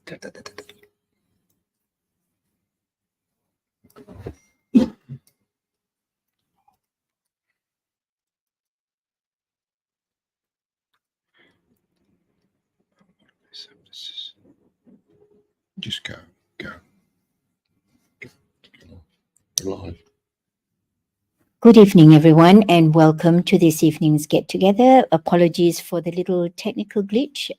Just go. Live. Good evening, everyone, and welcome to this evening's get-together. Apologies for the little technical glitch.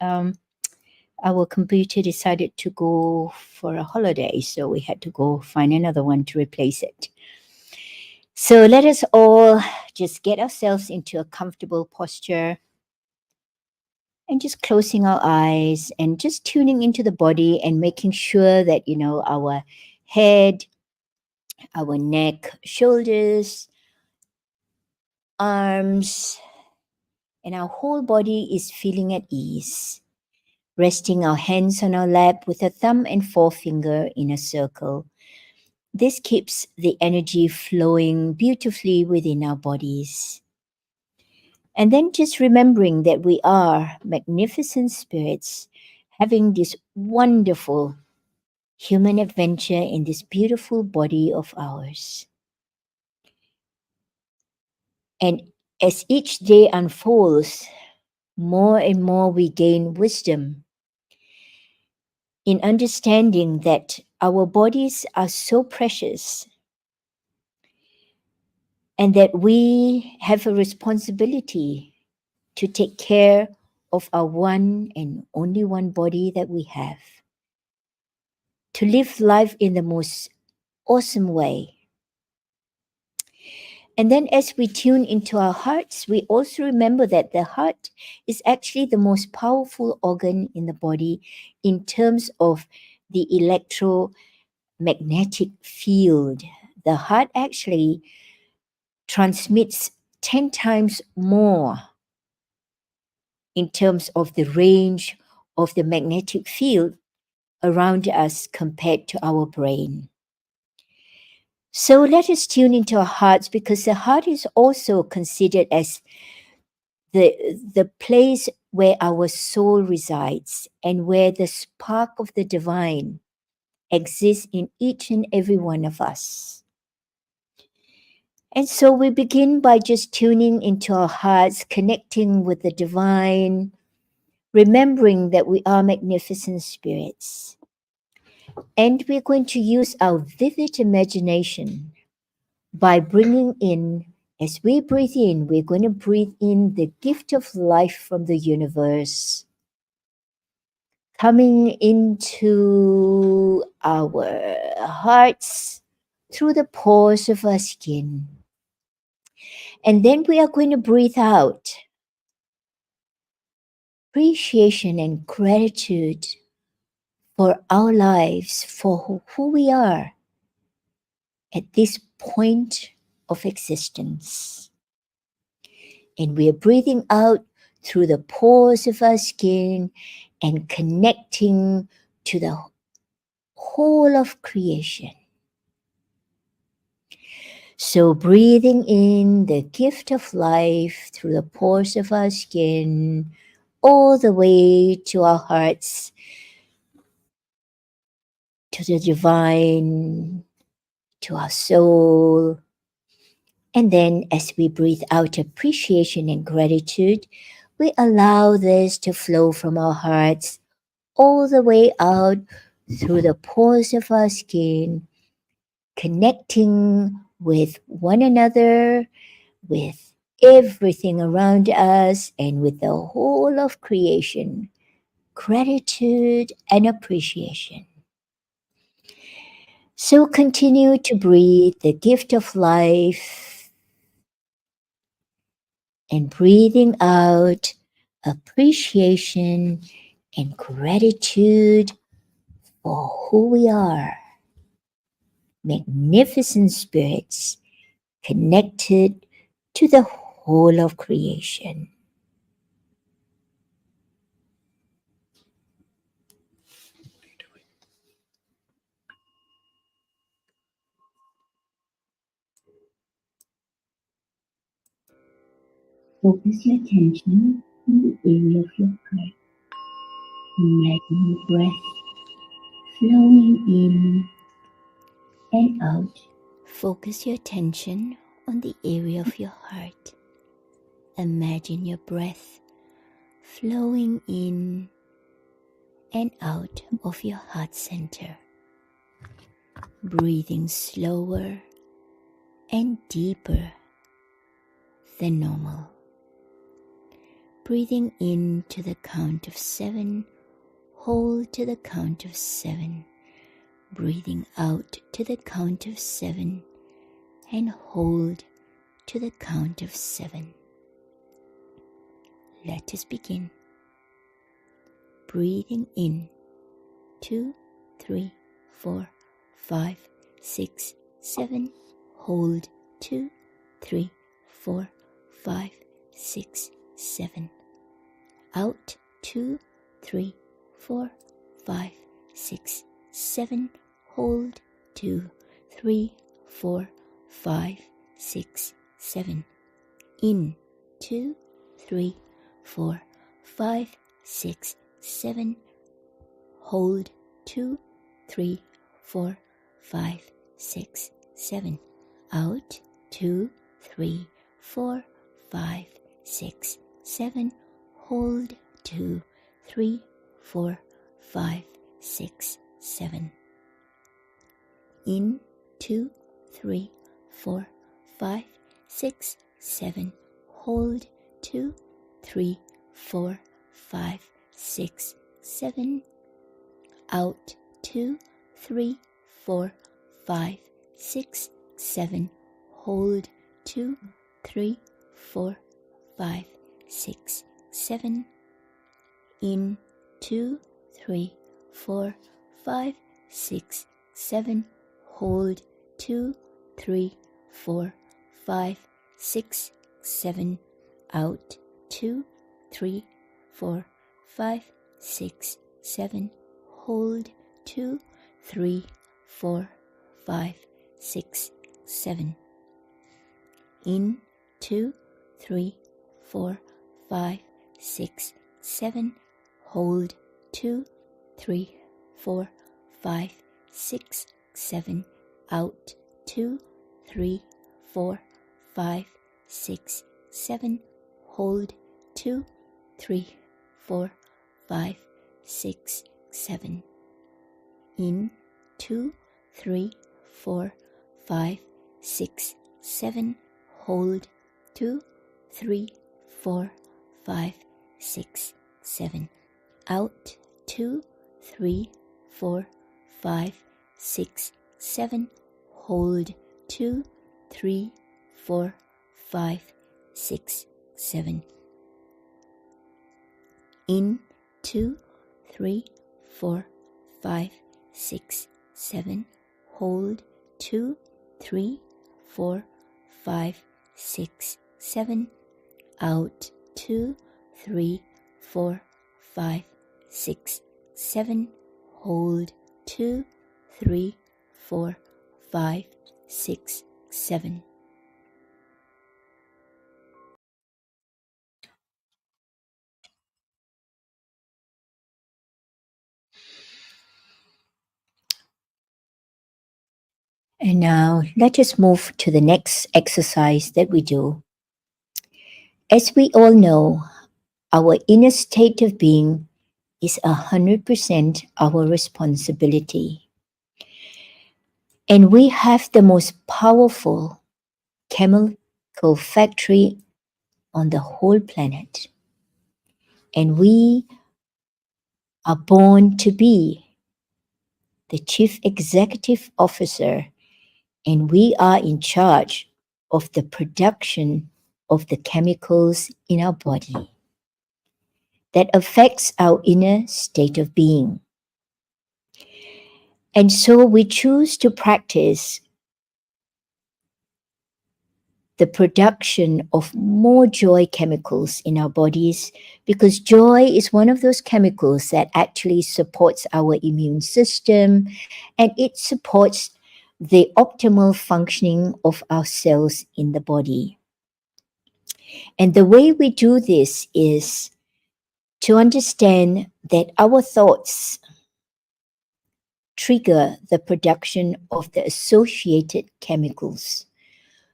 Our computer decided to go for a holiday, so we had to go find another one to replace it. So let us all just get ourselves into a comfortable posture and just closing our eyes and just tuning into the body and making sure that, our head, our neck, shoulders, arms, and our whole body is feeling at ease. Resting our hands on our lap with a thumb and forefinger in a circle. This keeps the energy flowing beautifully within our bodies. And then just remembering that we are magnificent spirits having this wonderful human adventure in this beautiful body of ours. And as each day unfolds, more and more we gain wisdom in understanding that our bodies are so precious and that we have a responsibility to take care of our one and only one body that we have, to live life in the most awesome way. And then as we tune into our hearts, we also remember that the heart is actually the most powerful organ in the body in terms of the electromagnetic field. The heart actually transmits 10 times more in terms of the range of the magnetic field around us compared to our brain. So let us tune into our hearts, because the heart is also considered as the place where our soul resides and where the spark of the divine exists in each and every one of us. And so we begin by just tuning into our hearts, connecting with the divine, remembering that we are magnificent spirits. And we're going to use our vivid imagination by bringing in, as we breathe in, we're going to breathe in the gift of life from the universe, coming into our hearts through the pores of our skin. And then we are going to breathe out appreciation and gratitude for our lives, for who we are at this point of existence. And we are breathing out through the pores of our skin and connecting to the whole of creation. So breathing in the gift of life through the pores of our skin, all the way to our hearts, to the divine, to our soul. And then as we breathe out appreciation and gratitude, we allow this to flow from our hearts all the way out through the pores of our skin, connecting with one another, with everything around us, and with the whole of creation. Gratitude and appreciation. So continue to breathe the gift of life and breathing out appreciation and gratitude for who we are. Magnificent spirits connected to the whole of creation. Focus your attention on the area of your heart. Imagine your breath flowing in and out. Focus your attention on the area of your heart. Imagine your breath flowing in and out of your heart center. Breathing slower and deeper than normal. Breathing in to the count of 7, hold to the count of 7. Breathing out to the count of 7 and hold to the count of 7. Let us begin. Breathing in 2, 3, 4, 5, 6, 7. Hold 2, 3, 4, 5, 6, 7. Out 2, 3, 4, 5, 6, 7. Hold 2, 3, 4, 5, 6, 7. In 2, 3, 4, 5, 6, 7. Hold 2, 3, 4, 5, 6, 7. Out 2, 3, 4, 5, 6, 7. Hold 2, 3, 4, 5, 6, 7. In 2, 3, 4, 5, 6, 7. Hold 2, 3, 4, 5, 6, 7. Out 2, 3, 4, 5, 6, 7. Hold 2, 3, 4, 5, 6, 7. In 2, 3, 4, 5, 6, 7. Hold 2, 3, 4, 5, 6, 7. Out 2, 3, 4, 5, 6, 7. Hold 2, 3, 4, 5, 6, 7. In 2, 3, 4, 5, 6, 7. Hold 2, 3, 4, 5, 6, 7. Out 2, 3, 4, 5, 6, 7. Hold 2, 3, 4, 5, 6, 7. In 2, 3, 4, 5, 6, 7. Hold 2, 3, 4, 5, 6, 7. Out 2, 3, 4, 5, 6, 7. Hold 2, 3, 4, 5, 6, 7. In 2, 3, 4, 5, 6, 7. Hold 2, 3, 4, 5, 6, 7. Out 2, 3, 4, 5, 6, 7. Hold 2, 3, 4, 5, 6, 7. And now let us move to the next exercise that we do. As we all know, our inner state of being is 100% our responsibility. And we have the most powerful chemical factory on the whole planet. And we are born to be the chief executive officer, and we are in charge of the production of the chemicals in our body that affects our inner state of being. And so we choose to practice the production of more joy chemicals in our bodies, because joy is one of those chemicals that actually supports our immune system, and it supports the optimal functioning of our cells in the body. And the way we do this is to understand that our thoughts trigger the production of the associated chemicals.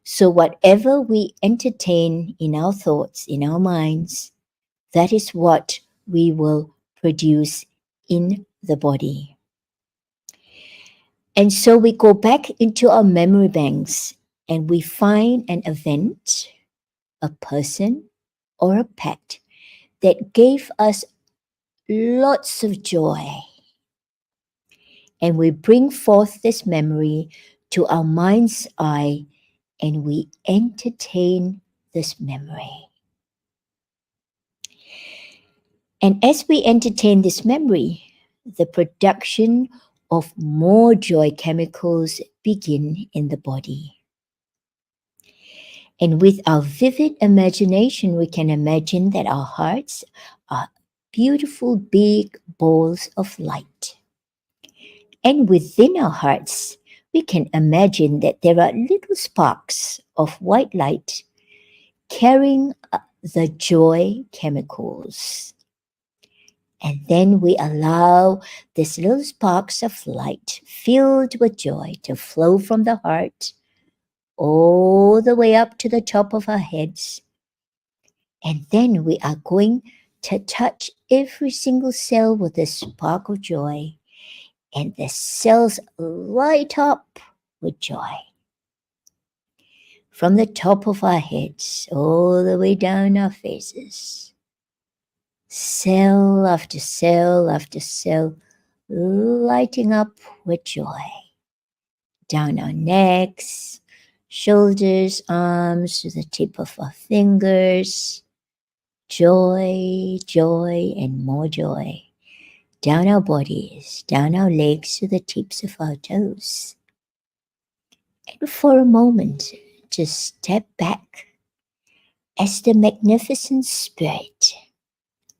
So whatever we entertain in our thoughts, in our minds, that is what we will produce in the body. And so we go back into our memory banks and we find an event, a person, or a pet that gave us lots of joy. And we bring forth this memory to our mind's eye and we entertain this memory. And as we entertain this memory, the production of more joy chemicals begin in the body. And with our vivid imagination, we can imagine that our hearts are beautiful big balls of light. And within our hearts, we can imagine that there are little sparks of white light carrying the joy chemicals. And then we allow these little sparks of light filled with joy to flow from the heart all the way up to the top of our heads. And then we are going to touch every single cell with a spark of joy. And the cells light up with joy. From the top of our heads all the way down our faces. Cell after cell after cell lighting up with joy. Down our necks, shoulders, arms, to the tip of our fingers. Joy, joy, and more joy. Down our bodies, down our legs to the tips of our toes. And for a moment, just step back as the magnificent spirit,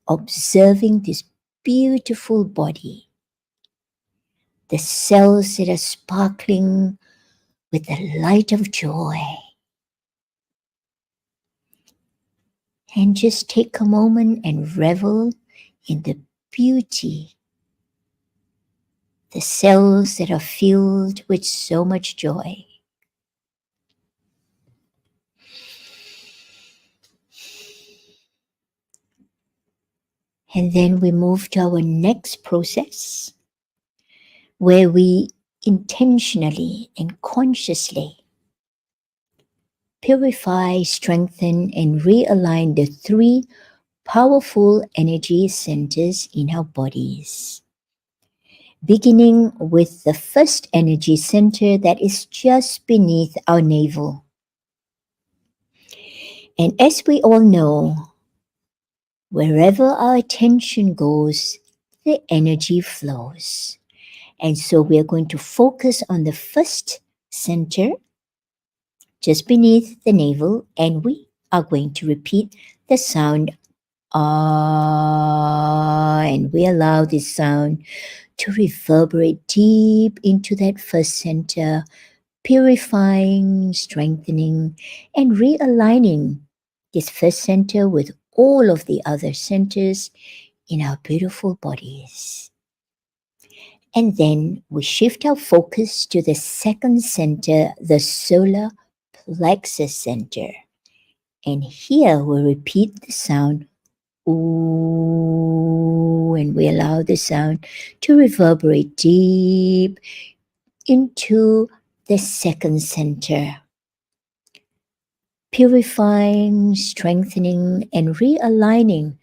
observing this beautiful body, the cells that are sparkling with the light of joy. And just take a moment and revel in the beauty, the cells that are filled with so much joy. And then we move to our next process, where we intentionally and consciously purify, strengthen, and realign the three powerful energy centers in our bodies. Beginning with the first energy center that is just beneath our navel. And as we all know, wherever our attention goes, the energy flows. And so we are going to focus on the first center, just beneath the navel, and we are going to repeat the sound ah, and we allow this sound to reverberate deep into that first center, purifying, strengthening, and realigning this first center with all of the other centers in our beautiful bodies. And then we shift our focus to the second center, the solar plexus center. And here we repeat the sound ooh, and we allow the sound to reverberate deep into the second center, purifying, strengthening, and realigning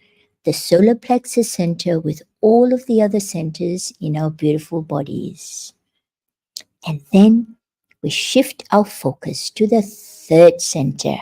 the solar plexus center with all of the other centers in our beautiful bodies. And then we shift our focus to the third center,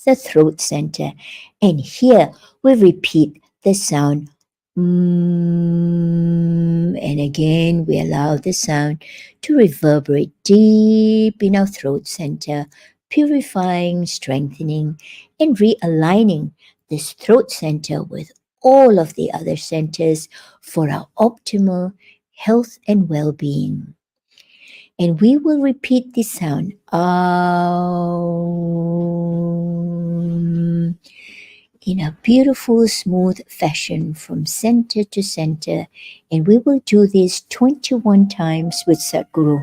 the throat center. And here we repeat the sound and again we allow the sound to reverberate deep in our throat center, purifying, strengthening, and realigning this throat center with all of the other centers for our optimal health and well-being. And we will repeat this sound in a beautiful, smooth fashion from center to center. And we will do this 21 times with Sadhguru.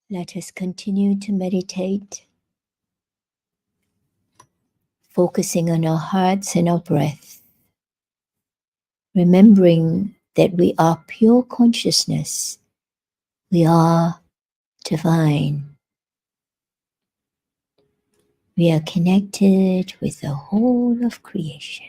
Let us continue to meditate, focusing on our hearts and our breath, remembering that we are pure consciousness, we are divine. We are connected with the whole of creation.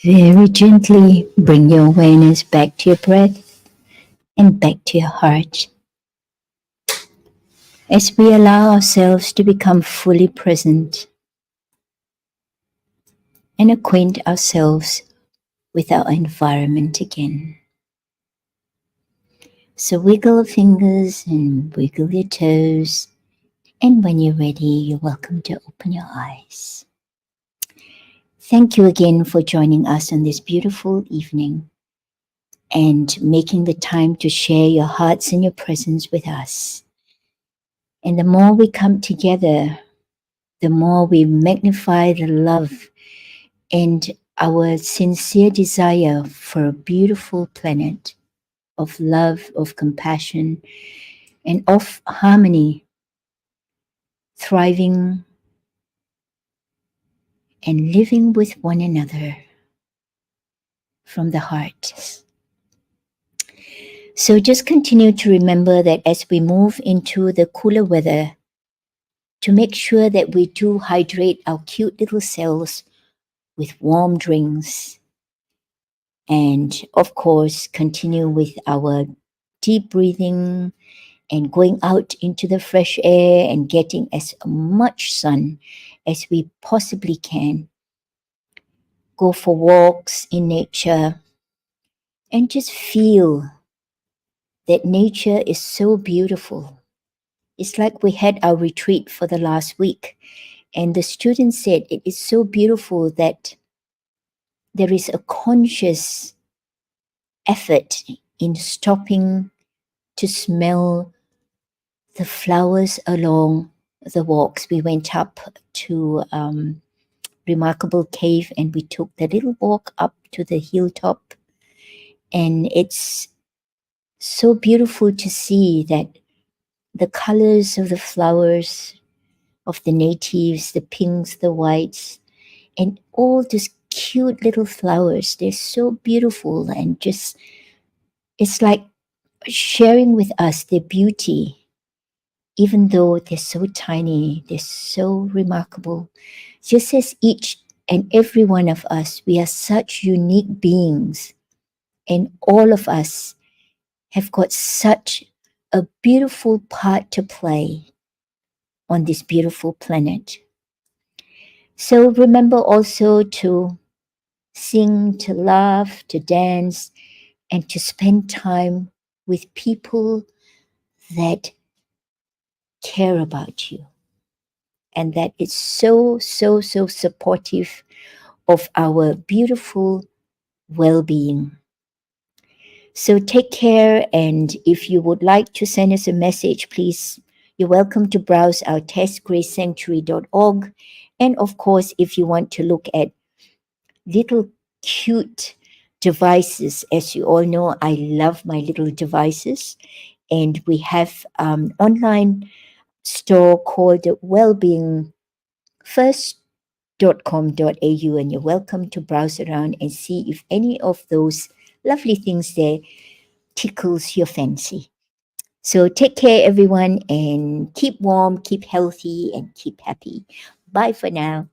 Very gently bring your awareness back to your breath and back to your heart as we allow ourselves to become fully present and acquaint ourselves with our environment again. So wiggle your fingers and wiggle your toes, and when you're ready, you're welcome to open your eyes. Thank you again for joining us on this beautiful evening and making the time to share your hearts and your presence with us. And the more we come together, the more we magnify the love and our sincere desire for a beautiful planet of love, of compassion, and of harmony, thriving and living with one another from the heart. So just continue to remember that as we move into the cooler weather, to make sure that we do hydrate our cute little cells with warm drinks. And of course, continue with our deep breathing and going out into the fresh air and getting as much sun as we possibly can. Go for walks in nature and just feel that nature is so beautiful. It's like we had our retreat for the last week, and the students said it is so beautiful that there is a conscious effort in stopping to smell the flowers along the walks. We went up to Remarkable Cave and we took the little walk up to the hilltop, and it's so beautiful to see that the colors of the flowers of the natives, the pinks, the whites, and all these cute little flowers, they're so beautiful, and just it's like sharing with us their beauty. Even though they're so tiny, they're so remarkable. Just as each and every one of us, we are such unique beings, and all of us have got such a beautiful part to play on this beautiful planet. So remember also to sing, to laugh, to dance, and to spend time with people that care about you and that is so, so, so supportive of our beautiful well being. So take care, and if you would like to send us a message, please, you're welcome to browse our testgracesanctuary.org. And of course, if you want to look at little cute devices, as you all know, I love my little devices. And we have online store called Wellbeing First.com.au, and you're welcome to browse around and see if any of those lovely things there tickles your fancy. So take care, everyone, and keep warm, keep healthy, and keep happy. Bye for now.